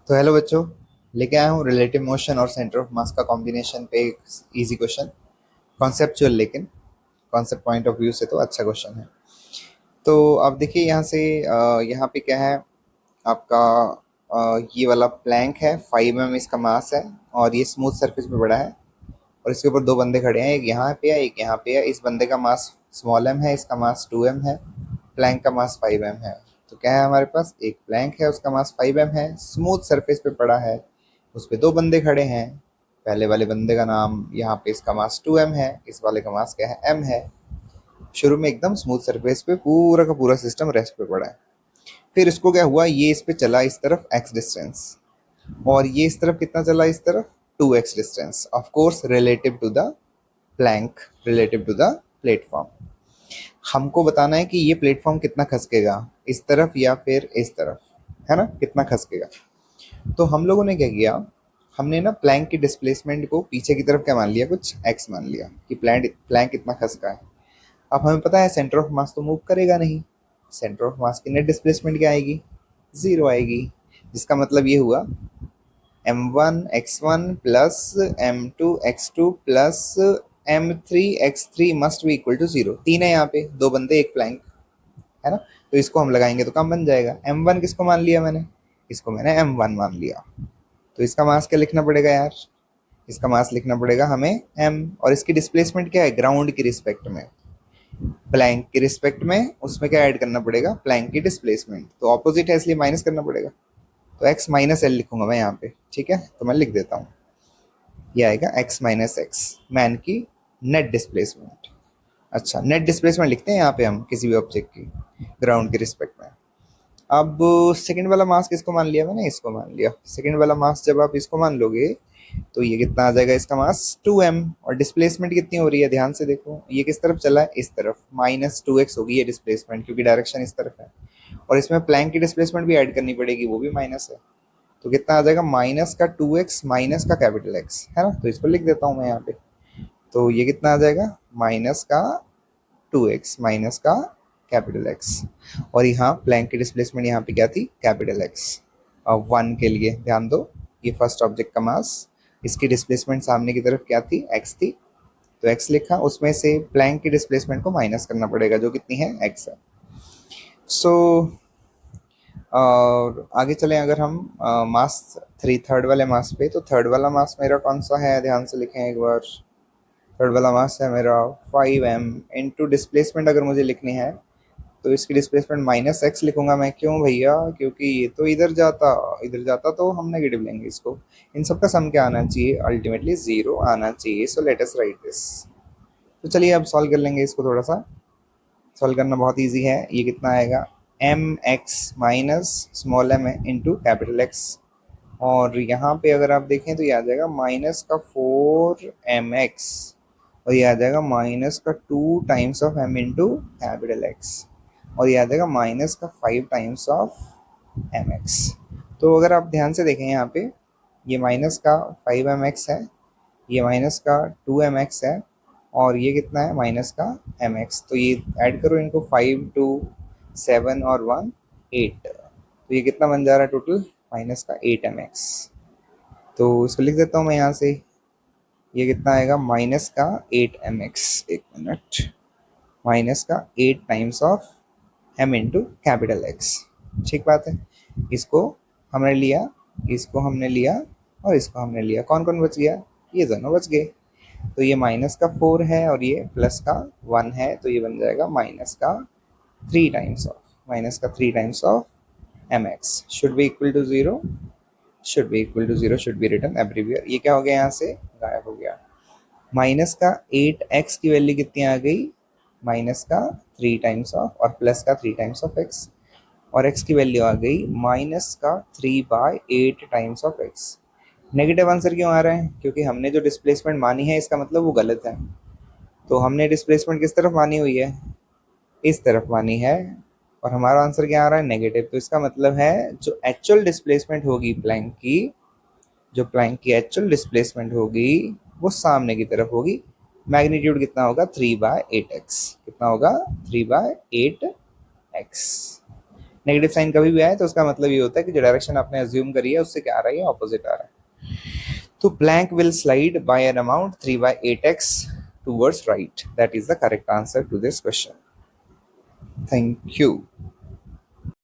तो हेलो बच्चों, लेके आया हूँ रिलेटिव मोशन और सेंटर ऑफ मास का कॉम्बिनेशन पे एक इजी क्वेश्चन। कॉन्सेप्चुअल, लेकिन कॉन्सेप्ट पॉइंट ऑफ व्यू से तो अच्छा क्वेश्चन है। तो अब देखिए यहाँ से यहाँ पे क्या है आपका ये वाला प्लैंक है, 5 mm इसका मास है और ये स्मूथ सरफेस पे पड़ा है और इसके ऊपर दो बंदे खड़े हैं, एक यहाँ पे है एक यहाँ पे है। इस बंदे का मास स्मॉल m है, इसका मास 2m है, प्लैंक का मास 5m है। तो क्या है हमारे पास, एक प्लैंक है उसका मास 5m है, स्मूथ सरफेस पे पड़ा है, उस पे दो बंदे खड़े हैं। पहले वाले बंदे का नाम यहाँ पे इसका मास 2m है, इस वाले का मास क्या है, m है। शुरू में एकदम स्मूथ सरफेस पे पूरा का पूरा सिस्टम रेस्ट पे पड़ा है। फिर इसको क्या हुआ, ये इस पे चला इस तरफ x डिस्टेंस और ये इस तरफ कितना चला, इस तरफ 2x distance, of course relative to the plank, relative to the platform. हमको बताना है कि ये प्लेटफॉर्म कितना खसकेगा, इस तरफ या फिर इस तरफ, है ना, कितना खसकेगा। तो हम लोगों ने क्या किया, हमने ना प्लैंक की डिस्प्लेसमेंट को पीछे की तरफ क्या मान लिया, कुछ x मान लिया कि प्लैंक इतना खसका है। अब हमें पता है सेंटर ऑफ मास तो मूव करेगा नहीं, सेंटर ऑफ मास की नेट डिस्प्लेसमेंट क्या आएगी, 0 आएगी। जिसका मतलब ये हुआ m1 x1 plus m2 x2 plus m3 x3 must be equal to 0। तीन है यहाँ पे, दो बंदे एक प्लैंक, है ना। तो इसको हम लगाएंगे तो काम बन जाएगा। m1 किसको मान लिया मैंने, इसको मैंने m1 मान लिया। तो इसका मास क्या लिखना पड़ेगा यार, इसका मास लिखना पड़ेगा हमें m, और इसकी डिस्प्लेसमेंट क्या है, ग्राउंड की रिस्पेक्ट में, प्लैंक की रिस्पेक्ट में, उसमें क्या ऐड करना पड़ेगा, प्लैंक की डिस्प्लेसमेंट। तो ऑपोजिट है इसलिए माइनस करना पड़ेगा। तो x माइनस एल लिखूंगा मैं यहाँ पे, ठीक है। तो मैं लिख देता हूँ, ये आएगा x माइनस एक्स, मैन की नेट डिस्प्लेसमेंट। अच्छा, नेट डिस्प्लेसमेंट लिखते हैं यहाँ पे हम किसी भी ऑब्जेक्ट की ग्राउंड की रिस्पेक्ट में। अब सेकंड वाला मास किसको मान लिया मैंने, इसको मान लिया। सेकंड वाला मास जब आप इसको मान लोगे तो ये कितना आ जाएगा, इसका मास 2m, और डिस्प्लेसमेंट कितनी हो रही है, ध्यान से देखो, ये किस तरफ चला है, इस तरफ, -2x होगी ये डिस्प्लेसमेंट, क्योंकि डायरेक्शन इस तरफ है। और इसमें प्लैंक की डिस्प्लेसमेंट भी ऐड करनी पड़ेगी, वो भी माइनस है। तो कितना आ जाएगा, माइनस का 2x माइनस का कैपिटल X, है ना। तो इसको लिख देता हूँ मैं यहाँ पे। तो ये कितना आ जाएगा, माइनस का 2x माइनस का कैपिटल X, और यहाँ प्लैंक की डिस्प्लेसमेंट यहाँ पे क्या थी, कैपिटल X। अब 1 के लिए ध्यान दो, ये फर्स्ट ऑब्जेक्ट का मास, इसकी डिस्प्लेसमेंट सामने की तरफ क्या थी, x थी। तो x लिखा, उसमें से प्लैंक की डिस्प्लेसमेंट को माइनस करना पड़ेगा जो कितनी है, x है। सो और आगे चलें अगर हम मास 3 थर्ड वाले मास पे, तो थर्ड वाला मास मेरा कौन सा है, ध्यान से लिखें एक बार। थर्ड वाला मास है मेरा 5m इंटू डिस्प्लेसमेंट, अगर मुझे लिखनी है तो इसकी डिस्प्लेसमेंट माइनस एक्स लिखूंगा मैं। क्यों भैया, क्योंकि ये तो इधर जाता तो हम नेगेटिव लेंगे इसको। इन सब का सम क्या आना चाहिए, अल्टीमेटली 0 आना चाहिए। So let us right this. तो चलिए अब सॉल्व कर लेंगे इसको, थोड़ा सा सॉल्व करना बहुत ईजी है। ये कितना आएगा, m x minus small m into capital X, और यहाँ पे अगर आप देखें तो ये आ जाएगा माइनस का 4mx, और ये आ जाएगा माइनस का 2 times of m into capital X, और ये आ जाएगा माइनस का 5 टाइम्स ऑफ एम एक्स। तो अगर आप ध्यान से देखें यहाँ पे, ये माइनस का 5mx है, ये माइनस का 2mx है, और ये कितना है, माइनस का mx। तो ये ऐड करो इनको, 5 2 7 और 1 8, तो ये कितना बन जा रहा है टोटल, माइनस का 8mx। तो इसको लिख देता हूँ मैं यहाँ से, ये कितना आएगा, माइनस का 8mx, एक मिनट, माइनस का 8 times of m into capital x. ठीक बात है। इसको हमने लिया, इसको हमने लिया, और इसको हमने लिया, कौन कौन बच गया, ये दोनों बच गए। तो ये माइनस का 4 है और ये प्लस का 1 है, तो ये बन जाएगा माइनस का 3 टाइम्स ऑफ, माइनस का 3 times of m x should be equal to 0, should be equal to 0, should be written everywhere. ये क्या हो गया, यहाँ से गायब हो गया। माइनस का 8x की वैल्यू कितनी आ गई, माइनस का 3 टाइम्स ऑफ और प्लस का 3 टाइम्स ऑफ x, और x की वैल्यू आ गई माइनस का 3/8 times of x। Negative answer क्यों आ रहा है, क्योंकि हमने जो डिस्प्लेसमेंट मानी है इसका मतलब वो गलत है। तो हमने डिस्प्लेसमेंट किस तरफ मानी हुई है, इस तरफ मानी है, और हमारा आंसर क्या आ रहा है, नेगेटिव। तो इसका मतलब है जो एक्चुअल डिस्प्लेसमेंट होगी प्लैंक की, जो प्लैंक की एक्चुअल डिस्प्लेसमेंट होगी वो सामने की तरफ होगी। मैग्नीट्यूड कितना होगा, 3/8x, कितना होगा, 3/8x। नेगेटिव साइन कभी भी आए तो उसका मतलब ये होता है कि जो डायरेक्शन आपने अज्यूम करी है उससे क्या आ रही है, ऑपोजिट आ रहा है। तो blank will slide by an amount 3/8x towards right. That is the correct answer to this question. Thank you.